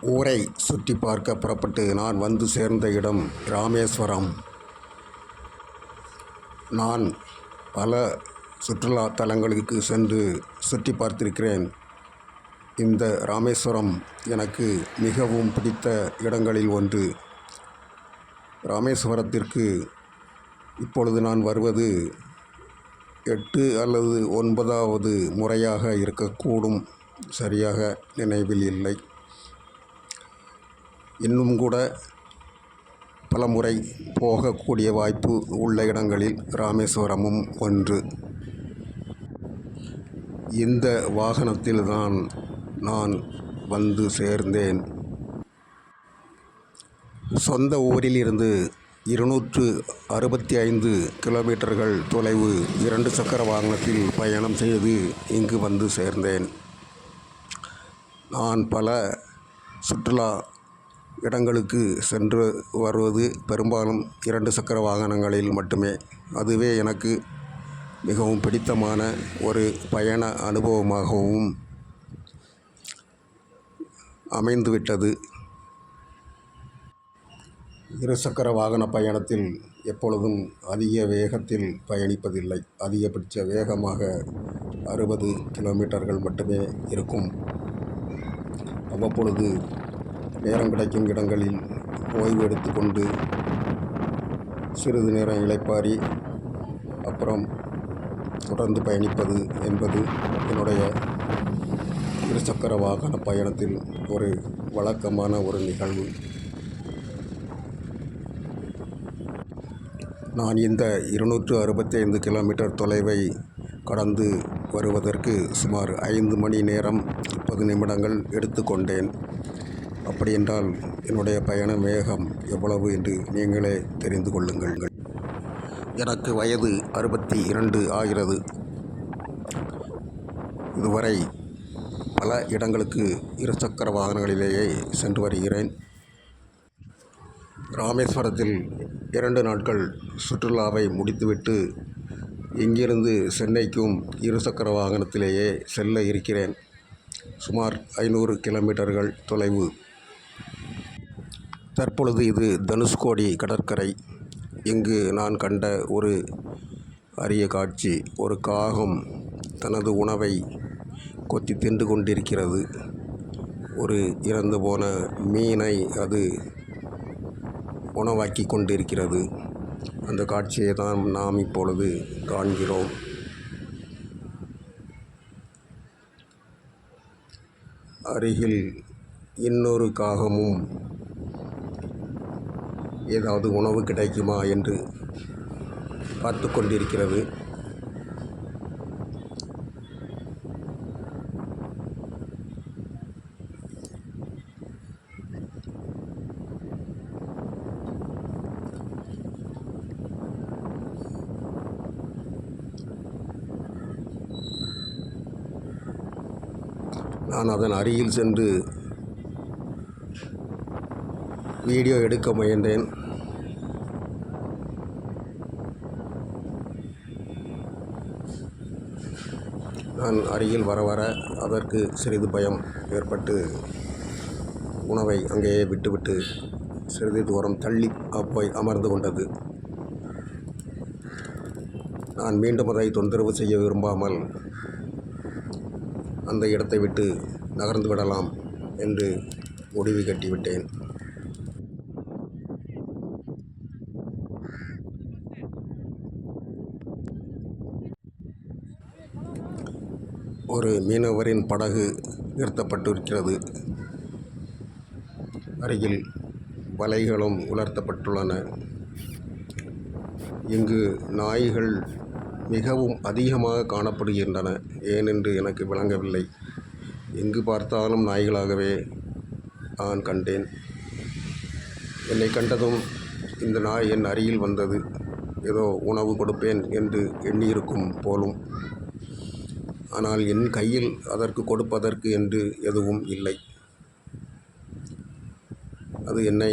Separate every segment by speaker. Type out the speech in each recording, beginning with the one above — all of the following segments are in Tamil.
Speaker 1: ஊரை சுற்றி பார்க்க புறப்பட்டு நான் வந்து சேர்ந்த இடம் ராமேஸ்வரம். நான் பல சுற்றுலா தலங்களுக்கு சென்று சுற்றி பார்த்திருக்கிறேன். இந்த ராமேஸ்வரம் எனக்கு மிகவும் பிடித்த இடங்களில் ஒன்று. ராமேஸ்வரத்திற்கு இப்பொழுது நான் வருவது 8 அல்லது 9வது முறையாக இருக்கக்கூடும், சரியாக நினைவில் இல்லை. இன்னும் கூட பல முறை போகக்கூடிய வாய்ப்பு உள்ள இடங்களில் ராமேஸ்வரமும் ஒன்று. இந்த வாகனத்தில் தான் நான் வந்து சேர்ந்தேன். சொந்த ஊரிலிருந்து 265 கிலோமீட்டர்கள் தொலைவு 2 சக்கர வாகனத்தில் பயணம் செய்து இங்கு வந்து சேர்ந்தேன். நான் பல சுற்றுலா இடங்களுக்கு சென்று வருவது பெரும்பாலும் 2 சக்கர வாகனங்களில் மட்டுமே. அதுவே எனக்கு மிகவும் பிடித்தமான ஒரு பயண அனுபவமாகவும் அமைந்துவிட்டது. 2 சக்கர வாகன பயணத்தில் எப்பொழுதும் அதிக வேகத்தில் பயணிப்பதில்லை. அதிகபட்ச வேகமாக 60 கிலோமீட்டர்கள் மட்டுமே இருக்கும். அவ்வப்பொழுது நேரம் கிடைக்கும் இடங்களில் ஓய்வு எடுத்துக்கொண்டு சிறிது நேரம் இளைப்பாறி அப்புறம் தொடர்ந்து பயணிப்பது என்பது என்னுடைய 2 சக்கர வாகன பயணத்தில் ஒரு வழக்கமான ஒரு நிகழ்வு. நான் இந்த 265 கிலோமீட்டர் தொலைவை கடந்து வருவதற்கு சுமார் 5 மணி நேரம் 30 நிமிடங்கள் எடுத்துக்கொண்டேன். அப்படி என்றால் என்னுடைய பயண வேகம் எவ்வளவு என்று நீங்களே தெரிந்து கொள்ளுங்கள். எனக்கு வயது 62 ஆகிறது. இதுவரை பல இடங்களுக்கு 2 சக்கர வாகனங்களிலேயே சென்று வருகிறேன். ராமேஸ்வரத்தில் 2 நாட்கள் சுற்றுலாவை முடித்துவிட்டு இங்கிருந்து சென்னைக்கும் 2 சக்கர வாகனத்திலேயே செல்ல இருக்கிறேன். சுமார் 500 கிலோமீட்டர்கள் தொலைவு. தற்பொழுது இது தனுஷ்கோடி கடற்கரை. இங்கு நான் கண்ட ஒரு அரிய காட்சி, ஒரு காகம் தனது உணவை கொத்தி தின்று கொண்டிருக்கிறது. ஒரு இறந்து போன மீனை அது உணவாக்கி கொண்டிருக்கிறது. அந்த காட்சியை தான் நாம் இப்பொழுது காண்கிறோம். அருகில் இன்னொரு காகமும் ஏதாவது உணவு கிடைக்குமா என்று பார்த்து கொண்டிருக்கிறது. நான் அதன் அருகில் சென்று வீடியோ எடுக்க முயன்றேன். நான் அருகில் வர வர அதற்கு சிறிது பயம் ஏற்பட்டு உணவை அங்கேயே விட்டுவிட்டு சிறிது தூரம் தள்ளி போய் அமர்ந்து கொண்டது. நான் மீண்டும் அதை தொந்தரவு செய்ய விரும்பாமல் அந்த இடத்தை விட்டு நகர்ந்து விடலாம் என்று முடிவு கட்டிவிட்டேன். ஒரு மீனவரின் படகு நிறுத்தப்பட்டிருக்கிறது. அருகில் வலைகளும் உலர்த்தப்பட்டுள்ளன. இங்கு நாய்கள் மிகவும் அதிகமாக காணப்படுகின்றன. ஏனென்று எனக்கு விளங்கவில்லை. எங்கு பார்த்தாலும் நாய்களாகவே நான் கண்டேன். என்னை கண்டதும் இந்த நாய் என் அருகில் வந்தது. ஏதோ உணவு கொடுப்பேன் என்று எண்ணியிருக்கும் போலும். ஆனால் என் கையில் அதற்கு கொடுப்பதற்கு என்று எதுவும் இல்லை. அது என்னை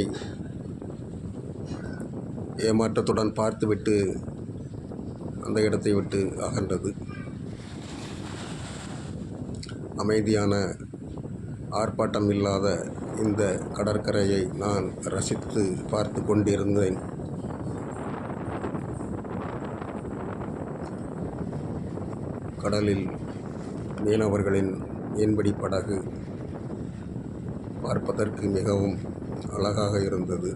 Speaker 1: ஏமாற்றத்துடன் பார்த்துவிட்டு அந்த இடத்தை விட்டு அகன்றது. அமைதியான ஆர்ப்பாட்டம் இல்லாத இந்த கடற்கரையை நான் ரசித்து பார்த்து கொண்டிருந்தேன். கடலில் மீனவர்களின் மீன்பிடி படகு பார்ப்பதற்கு மிகவும் அழகாக இருந்தது.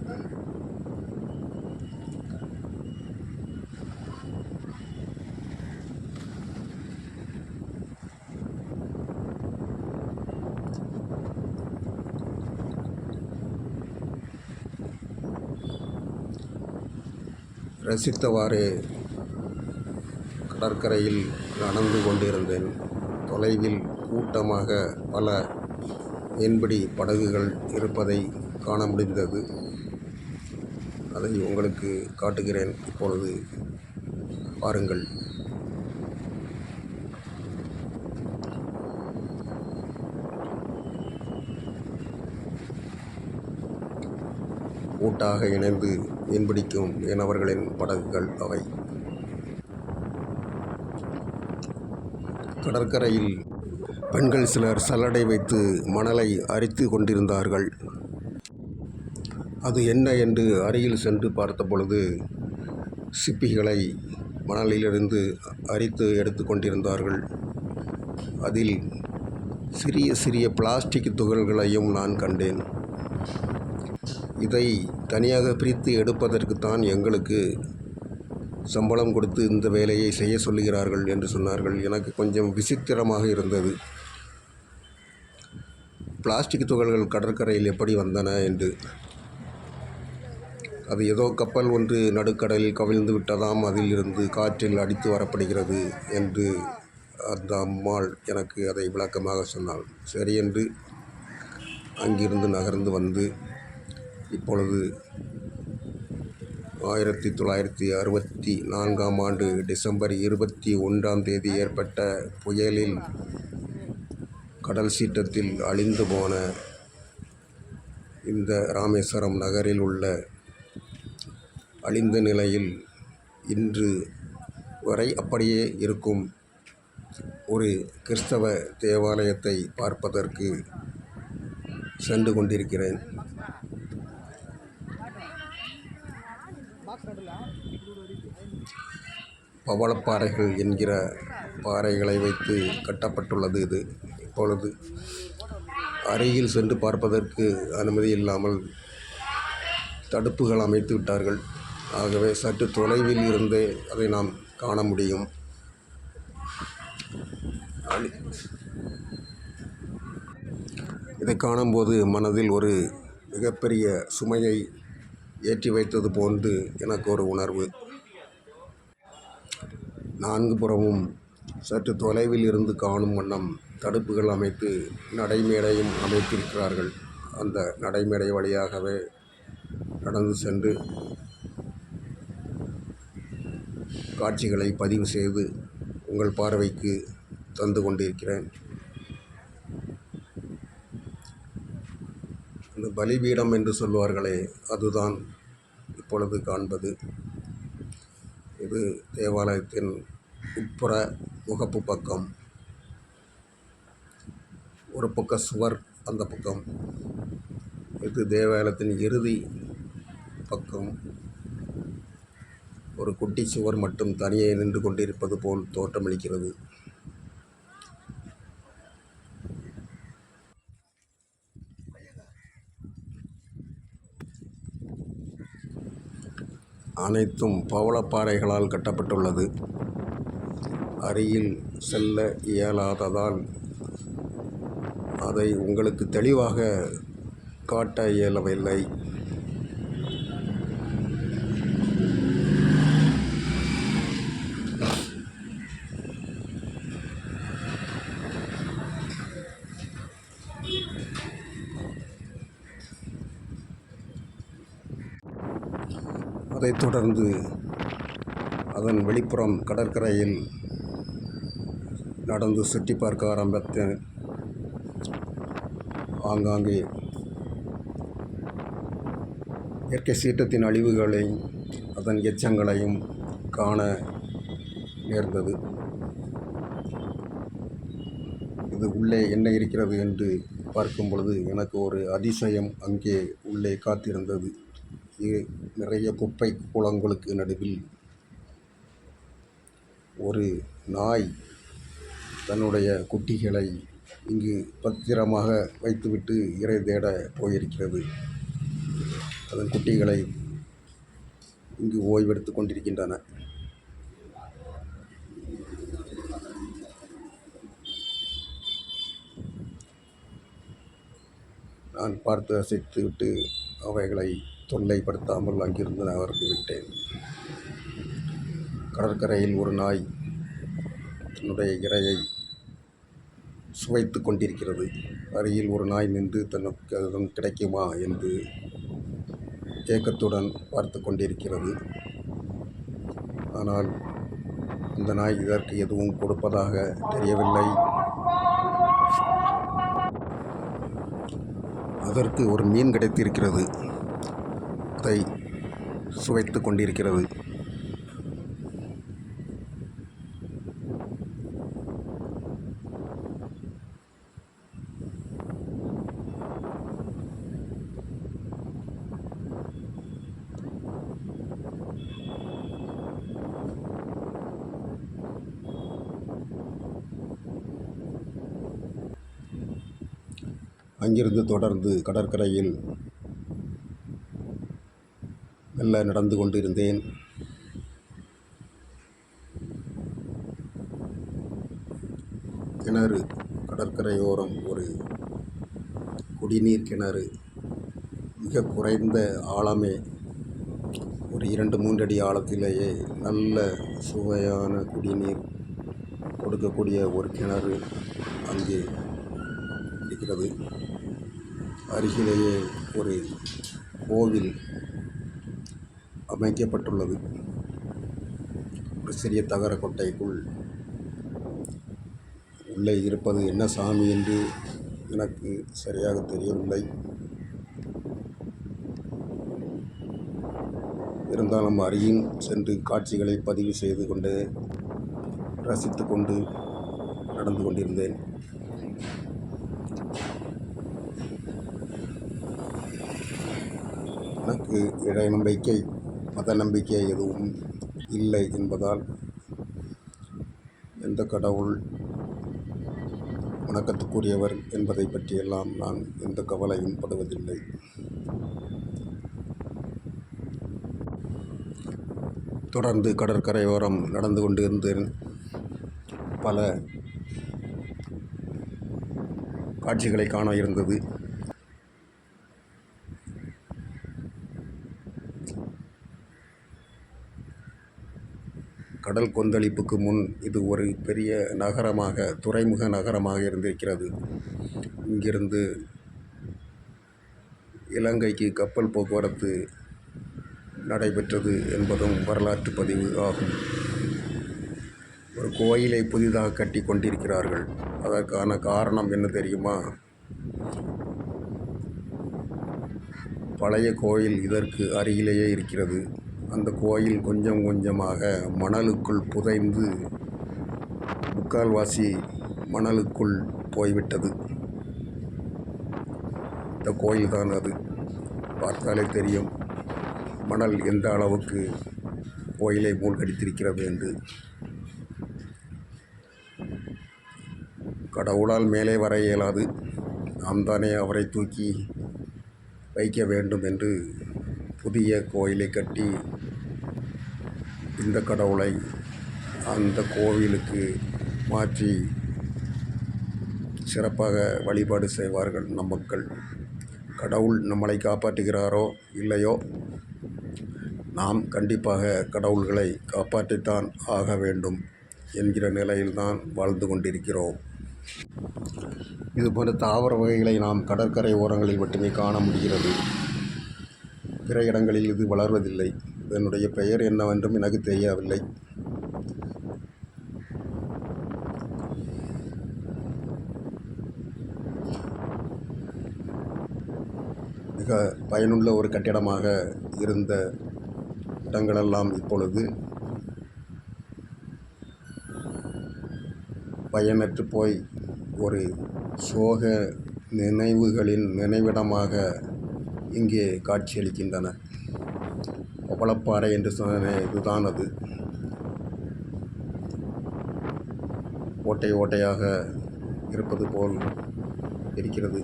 Speaker 1: ரசித்தவாறே கடற்கரையில் நடந்து கொண்டிருந்தேன். தொலைவில் கூட்டமாக பல மீன்பிடி படகுகள் இருப்பதை காண முடிந்தது. அதை உங்களுக்கு காட்டுகிறேன், இப்பொழுது பாருங்கள். கூட்டாக இணைந்து மீன்பிடிக்கும் மீனவர்களின் படகுகள் அவை. கடற்கரையில் பெண்கள் சிலர் சல்லடை வைத்து மணலை அரித்து கொண்டிருந்தார்கள். அது என்ன என்று அருகில் சென்று பார்த்த பொழுது சிப்பிகளை மணலிலிருந்து அரித்து எடுத்து கொண்டிருந்தார்கள். அதில் சிறிய சிறிய பிளாஸ்டிக் துகள்களையும் நான் கண்டேன். இதை தனியாக பிரித்து எடுப்பதற்குத்தான் எங்களுக்கு சம்பளம் கொடுத்து இந்த வேலையை செய்ய சொல்லுகிறார்கள் என்று சொன்னார்கள். எனக்கு கொஞ்சம் விசித்திரமாக இருந்தது. பிளாஸ்டிக் துகள்கள் கடற்கரையில் எப்படி வந்தன என்று. அது ஏதோ கப்பல் ஒன்று நடுக்கடலில் கவிழ்ந்து விட்டதாம், அதில் இருந்து காற்றில் அடித்து வரப்படுகிறது என்று அந்த அம்மாள் எனக்கு அதை விளக்கமாக சொன்னாள். சரி என்று அங்கிருந்து நகர்ந்து வந்து இப்பொழுது 1964ஆம் ஆண்டு டிசம்பர் 21 ஏற்பட்ட புயலில் கடல் சீற்றத்தில் அழிந்து போன இந்த ராமேஸ்வரம் நகரில் உள்ள அழிந்த நிலையில் இன்று வரை அப்படியே இருக்கும் ஒரு கிறிஸ்தவ தேவாலயத்தை பார்ப்பதற்கு சென்று கொண்டிருக்கிறேன். பவளப்பாறைகள் என்கிற பாறைகளை வைத்து கட்டப்பட்டுள்ளது இது. இப்பொழுது அருகில் சென்று பார்ப்பதற்கு அனுமதி இல்லாமல் தடுப்புகள் அமைத்து விட்டார்கள். ஆகவே சற்று தொலைவில் இருந்தே அதை நாம் காண முடியும். இதை காணும்போது மனதில் ஒரு மிகப்பெரிய சுமையை ஏற்றி வைத்தது போன்று எனக்கு ஒரு உணர்வு. 4 புறமும் சற்று தொலைவில் இருந்து காணும் வண்ணம் தடுப்புகள் அமைத்து நடைமேடையும் அமைத்திருக்கிறார்கள். அந்த நடைமேடை வழியாகவே நடந்து சென்று காட்சிகளை பதிவு செய்து உங்கள் பார்வைக்கு தந்து கொண்டிருக்கிறேன். இந்த பலிபீடம் என்று சொல்வார்களே, அதுதான் இப்பொழுது காண்பது. இது தேவாலயத்தின் உட்புற முகப்பு பக்கம். ஒரு பக்க சுவர் அந்த பக்கம். இது தேவாலயத்தின் இறுதி பக்கம். ஒரு குட்டி சுவர் மட்டும் தனியே நின்று கொண்டிருப்பது போல் தோற்றமளிக்கிறது. அனைத்தும் பவளப்பாறைகளால் கட்டப்பட்டுள்ளது. அருகில் செல்ல இயலாததால் அதை உங்களுக்கு தெளிவாக காட்ட இயலவில்லை. அதைத் தொடர்ந்து அதன் வெளிப்புறம் கடற்கரையில் நடந்து சுற்றி பார்க்க ஆரம்பித்தேன். ஆங்காங்கே இயற்கை சீற்றத்தின் அழிவுகளையும் அதன் எச்சங்களையும் காண நேர்ந்தது. இது உள்ளே என்ன இருக்கிறது என்று பார்க்கும் பொழுது எனக்கு ஒரு அதிசயம் அங்கே உள்ளே காத்திருந்தது. நிறைய குப்பை கூளங்களுக்கு நடுவில் ஒரு நாய் தன்னுடைய குட்டிகளை இங்கு பத்திரமாக வைத்துவிட்டு இரை தேட போயிருக்கிறது. அதன் குட்டிகளை இங்கு ஓய்வெடுத்து கொண்டிருக்கின்றன. நான் பார்த்து அசைத்துவிட்டு அவைகளை தொல்லைப்படுத்தாமல் அங்கிருந்து நகர்ந்து விட்டேன். கடற்கரையில் ஒரு நாய் தன்னுடைய இரையை சுவைத்து கொண்டிருக்கிறது. அருகில் ஒரு நாய் நின்று தனக்கு அதுவும் கிடைக்குமா என்று ஏக்கத்துடன் பார்த்து கொண்டிருக்கிறது. ஆனால் அந்த நாய் இதற்கு எதுவும் கொடுப்பதாக தெரியவில்லை. அதற்கு ஒரு மீன் கிடைத்திருக்கிறது. அதை சுவைத்து கொண்டிருக்கிறது. அங்கிருந்து தொடர்ந்து கடற்கரையில் மெல்ல நடந்து கொண்டிருந்தேன். கிணறு, கடற்கரையோரம் ஒரு குடிநீர் கிணறு, மிக குறைந்த ஆழமே, ஒரு 2-3 அடி ஆழத்திலேயே நல்ல சுவையான குடிநீர் கொடுக்கக்கூடிய ஒரு கிணறு அங்கே இருக்கிறது. அருகிலேயே ஒரு கோவில் அமைக்கப்பட்டுள்ளது. ஒரு சிறிய தகர கொட்டைக்குள் உள்ளே இருப்பது என்ன சாமி என்று எனக்கு சரியாக தெரியவில்லை. இருந்தாலும் அருகில் சென்று காட்சிகளை பதிவு செய்து கொண்டு ரசித்து கொண்டு நடந்து கொண்டிருந்தேன். எனக்கு இறை நம்பிக்கை, மத நம்பிக்கை எதுவும் இல்லை என்பதால் எந்த கடவுள் வணக்கத்துக்குரியவர் என்பதை பற்றியெல்லாம் நான் எந்த கவலையும் படுவதில்லை. தொடர்ந்து கடற்கரையோரம் நடந்து கொண்டிருந்தேன். பல காட்சிகளை காண இருந்தது. கடல் கொந்தளிப்புக்கு முன் இது ஒரு பெரிய நகரமாக, துறைமுக நகரமாக இருந்திருக்கிறது. இங்கிருந்து இலங்கைக்கு கப்பல் போக்குவரத்து நடைபெற்றது என்பதும் வரலாற்று பதிவு ஆகும். ஒரு கோயிலை புதிதாக கட்டி கொண்டிருக்கிறார்கள். அதற்கான காரணம் என்ன தெரியுமா? பழைய கோயில் இதற்கு அருகிலேயே இருக்கிறது. அந்த கோயில் கொஞ்சம் கொஞ்சமாக மணலுக்குள் புதைந்து முக்கால்வாசி மணலுக்குள் போய்விட்டது. இந்த கோயில்தான் அது. பார்த்தாலே தெரியும் மணல் எந்த அளவுக்கு கோயிலை மூழ்கடித்திருக்கிறது என்று. கடவுளால் மேலே வர இயலாது. நாம் தானே அவரை தூக்கி வைக்க வேண்டும் என்று புதிய கோயிலை கட்டி இந்த கடவுளை அந்த கோவிலுக்கு மாற்றி சிறப்பாக வழிபாடு செய்வார்கள் நம் மக்கள். கடவுள் நம்மளை காப்பாற்றுகிறாரோ இல்லையோ, நாம் கண்டிப்பாக கடவுள்களை காப்பாற்றித்தான் ஆக வேண்டும் என்கிற நிலையில்தான் வாழ்ந்து கொண்டிருக்கிறோம். இதுபோன்ற தாவர வகைகளை நாம் கடற்கரை ஓரங்களில் மட்டுமே காண முடிகிறது. பிற இடங்களில் இது வளர்வதில்லை. இதனுடைய பெயர் என்னவென்றும் எனக்கு தெரியவில்லை. மிக பயனுள்ள ஒரு கட்டிடமாக இருந்த இடங்களெல்லாம் இப்பொழுது பயனற்று போய் ஒரு சோக நினைவுகளின் நினைவிடமாக இங்கே காட்சியளிக்கின்றன. பவளப்பாறை என்று சொன்ன இதுதான் அது. ஓட்டை ஓட்டையாக இருப்பது போல் இருக்கிறது.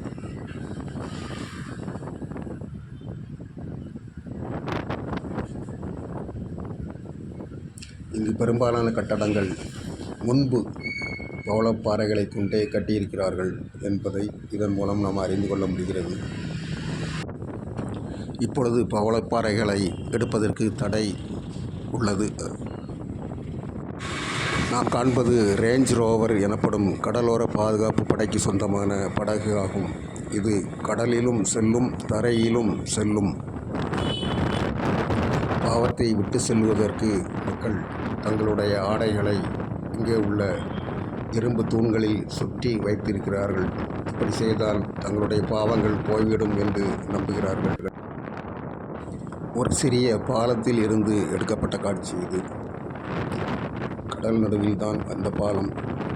Speaker 1: இங்கு பெரும்பாலான கட்டடங்கள் முன்பு பவளப்பாறைகளை கொண்டே கட்டியிருக்கிறார்கள் என்பதை இதன் மூலம் நாம் அறிந்து கொள்ள முடிகிறது. இப்பொழுது பவளப்பாறைகளை எடுப்பதற்கு தடை உள்ளது. நாம் காண்பது ரேஞ்ச் ரோவர் எனப்படும் கடலோர பாதுகாப்பு படைக்கு சொந்தமான படகு ஆகும். இது கடலிலும் செல்லும், தரையிலும் செல்லும். பாவத்தை விட்டு செல்வதற்கு மக்கள் தங்களுடைய ஆடைகளை இங்கே உள்ள இரும்பு தூண்களில் சுற்றி வைத்திருக்கிறார்கள். இப்படி செய்தால் தங்களுடைய பாவங்கள் போய்விடும் என்று நம்புகிறார்கள். ஒரு சிறிய பாலத்தில் இருந்து எடுக்கப்பட்ட காட்சி இது. கடல் நடுவில் தான் அந்த பாலம்,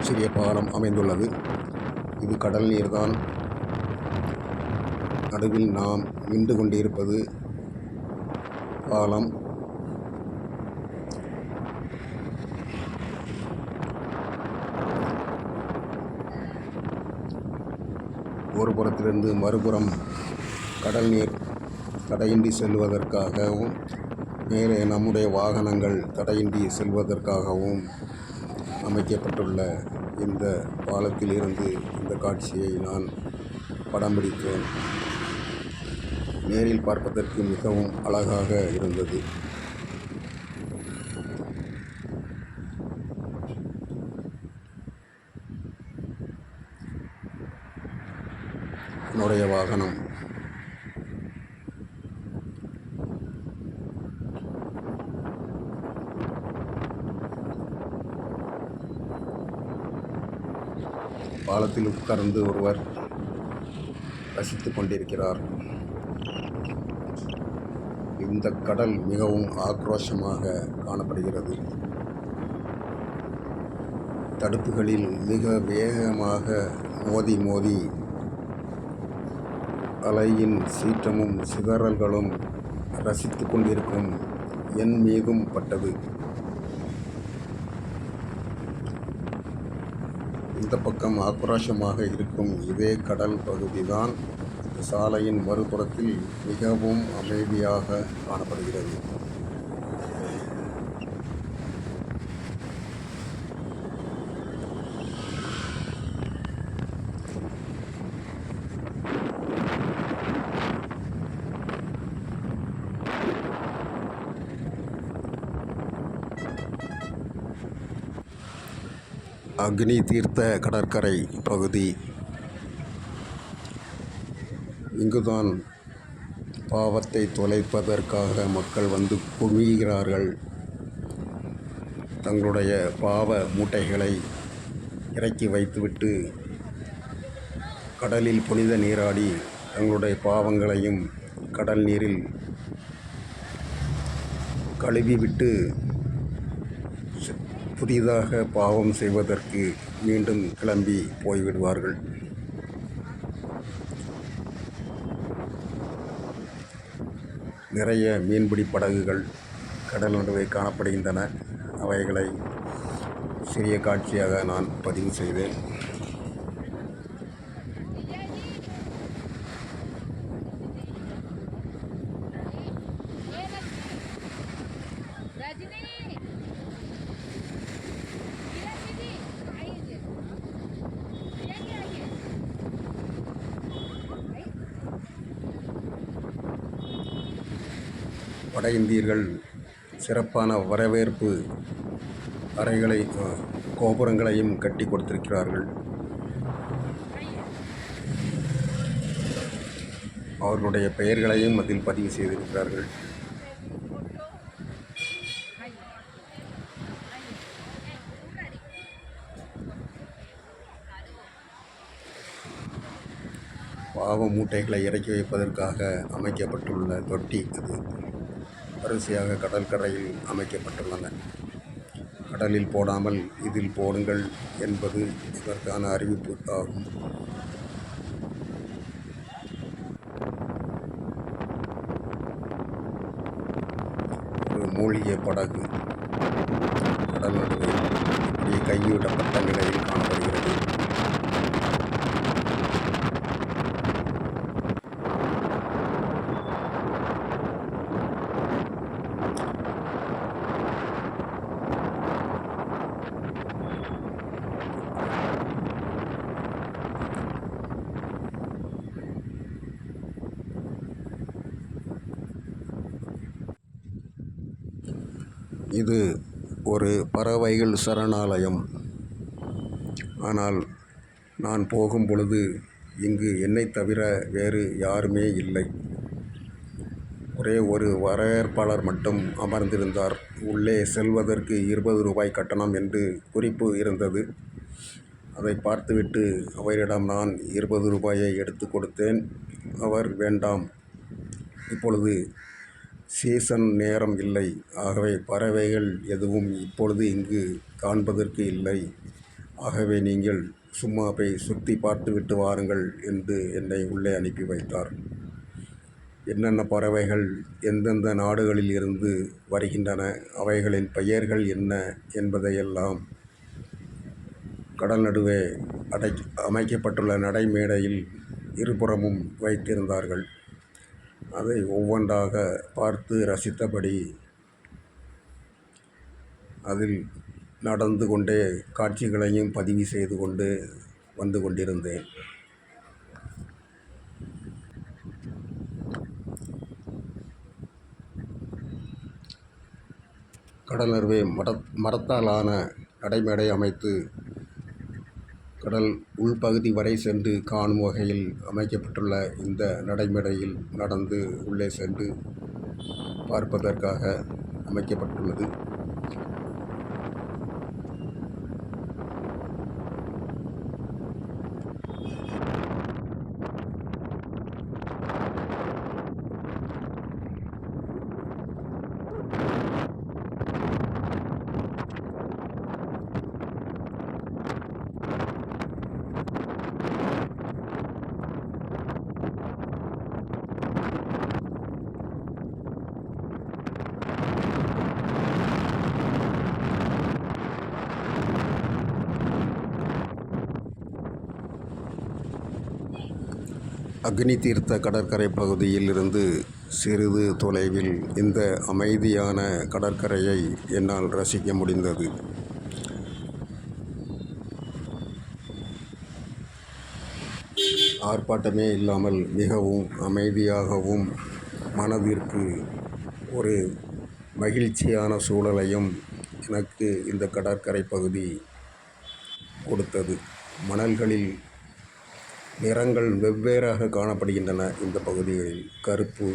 Speaker 1: சிறிய பாலம் அமைந்துள்ளது. இது கடல் நீர்தான். நடுவில் நாம் நின்று கொண்டிருப்பது பாலம். ஒரு புறத்திலிருந்து மறுபுறம் கடல் நீர் தடையின்றி செல்வதற்காகவும், மேலே நம்முடைய வாகனங்கள் தடையின்றி செல்வதற்காகவும் அமைக்கப்பட்டுள்ள இந்த பாலத்தில் இருந்து இந்த காட்சியை நான் படம் பிடித்தேன். நேரில் பார்ப்பதற்கு மிகவும் அழகாக இருந்தது. என்னுடைய வாகனம் பாலத்தில் உட்கார்ந்து ஒருவர் ரசித்துக் கொண்டிருக்கிறார். இந்த கடல் மிகவும் ஆக்ரோஷமாக காணப்படுகிறது. தடுப்புகளில் மிக வேகமாக மோதி மோதி அலையின் சீற்றமும் சிதறல்களும் ரசித்து கொண்டிருக்கும் என் மீதும் பட்டது. இந்த பக்கம் ஆக்ரோஷமாக இருக்கும் இதே கடல் பகுதிதான் சாலையின் மறுபுறத்தில் மிகவும் அமைதியாக காணப்படுகிறது. அக்னி தீர்த்த கடற்கரை பகுதி. இங்குதான் பாவத்தை தொலைப்பதற்காக மக்கள் வந்து குவிகிறார்கள். தங்களுடைய பாவ மூட்டைகளை இறக்கி வைத்துவிட்டு கடலில் புனித நீராடி தங்களுடைய பாவங்களையும் கடல் நீரில் கழுவிவிட்டு புதிதாக பாவம் செய்வதற்கு மீண்டும் கிளம்பி போய்விடுவார்கள். நிறைய மீன்பிடி படகுகள் கடல் நடுவே காணப்படுகின்றன. அவைகளை சிறிய காட்சியாக நான் பதிவு செய்தேன். வட இந்தியர்கள் சிறப்பான வரவேற்பு அறைகளை கோபுரங்களையும் கட்டி கொடுத்திருக்கிறார்கள். அவர்களுடைய பெயர்களையும் அதில் பதிவு செய்திருக்கிறார்கள். பாவ மூட்டைகளை இறக்கி வைப்பதற்காக அமைக்கப்பட்டுள்ள தொட்டி அது. வரிசையாக கடற்கரையில் அமைக்கப்பட்டுள்ளன. கடலில் போடாமல் இதில் போடுங்கள் என்பது இதற்கான அறிவிப்பு ஆகும். மூழ்கிய படகு கடல் நடுவே இப்படி கைவிடப்பட்ட நிலையில் காணப்படுகிறது. இது ஒரு பறவைகள் சரணாலயம். ஆனால் நான் போகும் பொழுது இங்கு என்னைத் தவிர வேறு யாருமே இல்லை. ஒரே ஒரு வரவேற்பாளர் மட்டும் அமர்ந்திருந்தார். உள்ளே செல்வதற்கு 20 ரூபாய் கட்டணம் என்று குறிப்பு இருந்தது. அதை பார்த்துவிட்டு அவரிடம் நான் 20 ரூபாயை எடுத்து கொடுத்தேன். அவர், வேண்டாம், இப்பொழுது சீசன் நேரம் இல்லை, ஆகவே பறவைகள் எதுவும் இப்பொழுது இங்கு காண்பதற்கு இல்லை, ஆகவே நீங்கள் சும்மா போய் சுற்றி பார்த்துவிட்டு வாருங்கள் என்று என்னை உள்ளே அனுப்பி வைத்தார். என்னென்ன பறவைகள் எந்தெந்த நாடுகளில் இருந்து வருகின்றன, அவைகளின் பெயர்கள் என்ன என்பதையெல்லாம் கடல் நடுவே அமைக்கப்பட்டுள்ள நடைமேடையில் இருபுறமும் வைத்திருந்தார்கள். அதை ஒவ்வொன்றாக பார்த்து ரசித்தபடி அதில் நடந்து கொண்டே காட்சிகளையும் பதிவு செய்து கொண்டு வந்து கொண்டிருந்தேன். கடல் நடுவே மரத்தாலான நடைமேடை அமைத்து கடல் உள்பகுதி வரை சென்று காணும் வகையில் அமைக்கப்பட்டுள்ள இந்த நடைமேடையில் நடந்து உள்ளே சென்று பார்ப்பதற்காக அமைக்கப்பட்டுள்ளது. அக்னி தீர்த்த கடற்கரை பகுதியில் இருந்து சிறிது தொலைவில் இந்த அமைதியான கடற்கரையை என்னால் ரசிக்க முடிந்தது. ஆர்ப்பாட்டமே இல்லாமல் மிகவும் அமைதியாகவும் மனதிற்கு ஒரு மகிழ்ச்சியான சூழலையும் எனக்கு இந்த கடற்கரை பகுதி கொடுத்தது. மணல்களில் நிறங்கள் வெவ்வேறாக காணப்படுகின்றன. இந்த பகுதிகளில் கருப்பு,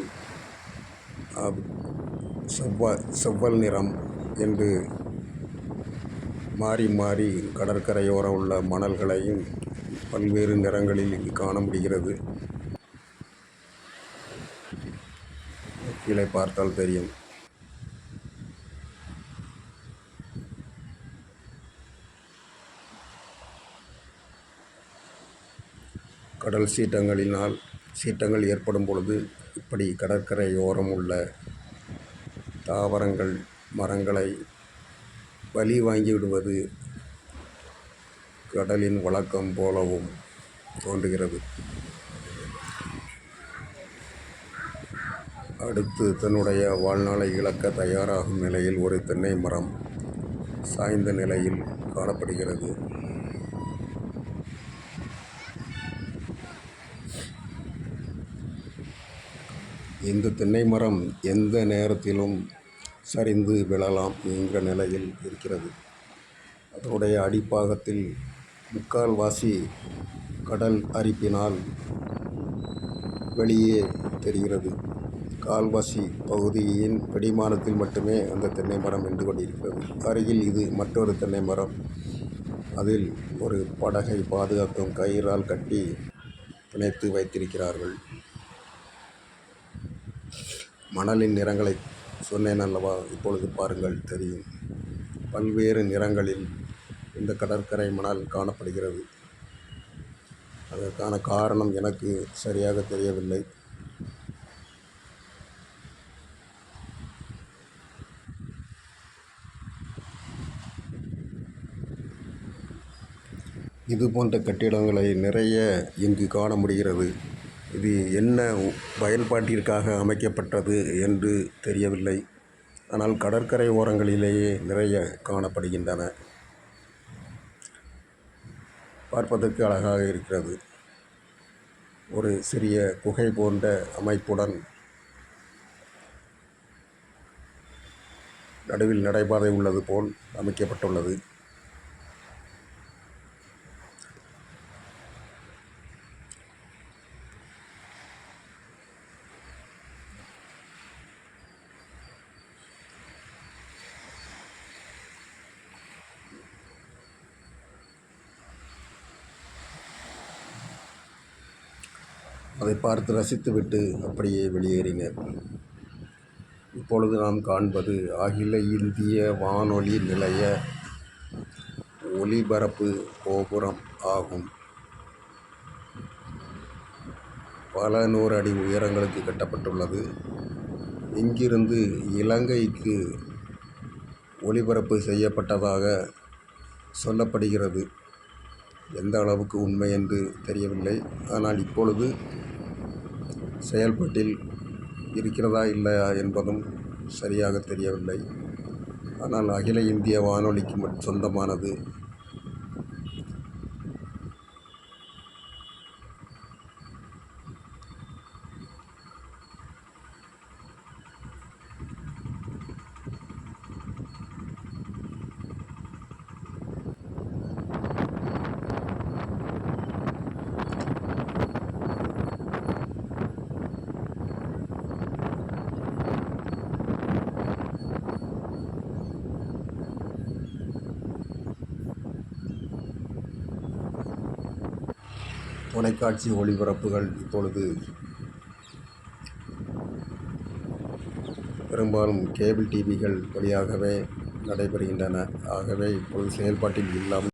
Speaker 1: செவ்வல் நிறம் என்று மாறி மாறி கடற்கரையோரம் உள்ள மணல்களையும் பல்வேறு நிறங்களில் இங்கு காண முடிகிறது. கீழே பார்த்தால் தெரியும். கடல் சீற்றங்கள் ஏற்படும் பொழுது இப்படி கடற்கரையோரம் உள்ள தாவரங்கள், மரங்களை பலி வாங்கி விடுவது கடலின் வழக்கம் போலவும் தோன்றுகிறது. அடுத்து தன்னுடைய வாழ்நாளை இழக்க தயாராகும் நிலையில் ஒரு தென்னை மரம் சாய்ந்த நிலையில் காணப்படுகிறது. இந்த தென்னை மரம் எந்த நேரத்திலும் சரிந்து விழலாம் என்கிற நிலையில் இருக்கிறது. அதனுடைய அடிப்பாகத்தில் முக்கால்வாசி கடல் அரிப்பினால் வெளியே தெரிகிறது. கால்வாசி பகுதியின் பிடிமானத்தில் மட்டுமே அந்த தென்னை மரம் நின்று கொண்டிருக்கிறது. அருகில் இது மற்றொரு தென்னை மரம். அதில் ஒரு படகை பாதுகாக்கும் கயிறால் கட்டி பிணைத்து வைத்திருக்கிறார்கள். மணலின் நிறங்களை சொன்னேன் அல்லவா, இப்பொழுது பாருங்கள், தெரியும். பல்வேறு நிறங்களில் இந்த கடற்கரை மணல் காணப்படுகிறது. அதற்கான காரணம் எனக்கு சரியாக தெரியவில்லை. இது போன்ற கட்டிடங்களை நிறைய இங்கு காண முடிகிறது. இது என்ன பயன்பாட்டிற்காக அமைக்கப்பட்டது என்று தெரியவில்லை. ஆனால் கடற்கரை ஓரங்களிலேயே நிறைய காணப்படுகின்றன. பார்ப்பதற்கு அழகாக இருக்கிறது. ஒரு சிறிய குகை போன்ற அமைப்புடன் நடுவில் நடைபாதை உள்ளது போல் அமைக்கப்பட்டுள்ளது. அதை பார்த்து ரசித்துவிட்டு அப்படியே வெளியேறினர். இப்பொழுது நாம் காண்பது அகில இந்திய வானொலி நிலைய ஒலிபரப்பு கோபுரம் ஆகும். பல 100 அடி உயரங்களுக்கு கட்டப்பட்டுள்ளது. இங்கிருந்து இலங்கைக்கு ஒலிபரப்பு செய்யப்பட்டதாக சொல்லப்படுகிறது. எந்த அளவுக்கு உண்மை என்று தெரியவில்லை. ஆனால் இப்பொழுது செயல்பாட்டில் இருக்கிறதா இல்லையா என்பதும் சரியாக தெரியவில்லை. ஆனால் அகில இந்திய வானொலிக்கு சொந்தமானது. தொலைக்காட்சி ஒளிபரப்புகள் இப்பொழுது பெரும்பாலும் கேபிள் டிவிகள் வழியாகவே நடைபெறுகின்றன. ஆகவே இப்பொழுது செயல்பாட்டில் இல்லாமல்